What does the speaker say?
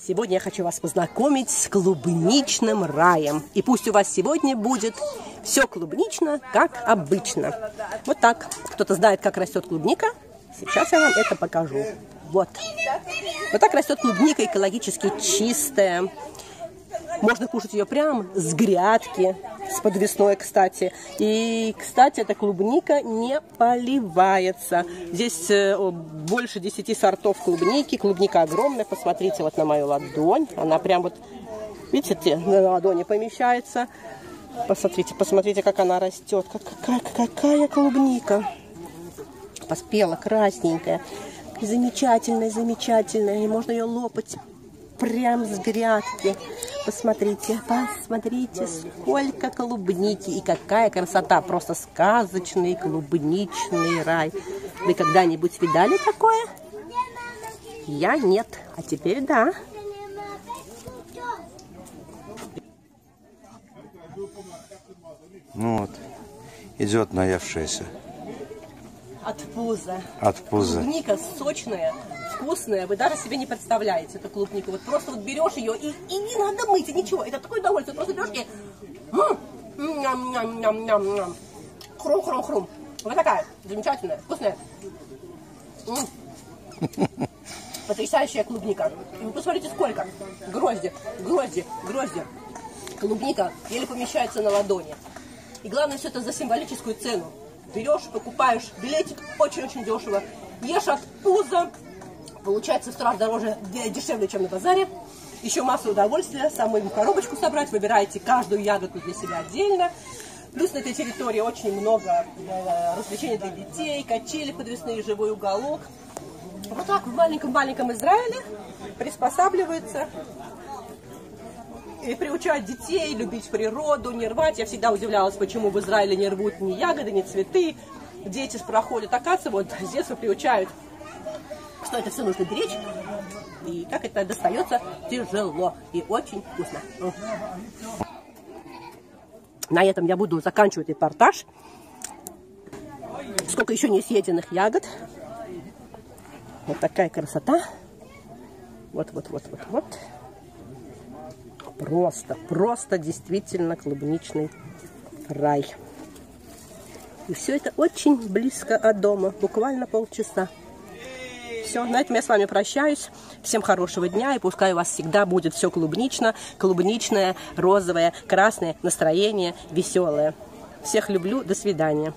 Сегодня я хочу вас познакомить с клубничным раем. И пусть у вас сегодня будет все клубнично, как обычно. Вот так. Кто-то знает, как растет клубника? Сейчас я вам это покажу. Вот. Вот так растет клубника, экологически чистая. Можно кушать ее прямо с грядки, с подвесной, кстати. И, кстати, эта клубника не поливается. Здесь больше 10 сортов клубники. Клубника огромная. Посмотрите вот на мою ладонь. Она прям вот, видите, на ладони помещается. Посмотрите, как она растет. Какая клубника. Поспела, красненькая. Замечательная, замечательная. И можно ее лопать прям с грядки. Посмотрите, сколько клубники и какая красота. Просто сказочный клубничный рай. Вы когда-нибудь видали такое? Я нет, а теперь да. Ну вот, идет наевшаяся. От пуза. От пуза. Клубника сочная, вкусная. Вы даже себе не представляете эту клубнику. Вот просто вот берешь ее и не надо мыть, и ничего. Это такое удовольствие. Просто берешь и... Хрум-хрум-хрум. Вот такая замечательная, вкусная. Потрясающая клубника. И вы посмотрите, сколько. Грозди. Клубника еле помещается на ладони. И главное, все это за символическую цену. Берешь, покупаешь билетик, очень-очень дешево. Ешь от пуза. Получается в 100 раз дороже, дешевле, чем на базаре. Еще масса удовольствия. Саму коробочку собрать. Выбираете каждую ягодку для себя отдельно. Плюс на этой территории очень много развлечений для детей. Качели подвесные, живой уголок. Вот так в маленьком-маленьком Израиле приспосабливаются и приучают детей любить природу, не рвать. Я всегда удивлялась, почему в Израиле не рвут ни ягоды, ни цветы. Дети проходят, оказывается, вот с детства приучают, что это все нужно беречь. И как это достается тяжело и очень вкусно. На этом я буду заканчивать репортаж. Сколько еще не съеденных ягод. Вот такая красота. Вот. Просто действительно клубничный рай. И все это очень близко от дома, буквально полчаса. Все, на этом я с вами прощаюсь. Всем хорошего дня, и пускай у вас всегда будет все клубнично, клубничное, розовое, красное, настроение веселое. Всех люблю, до свидания.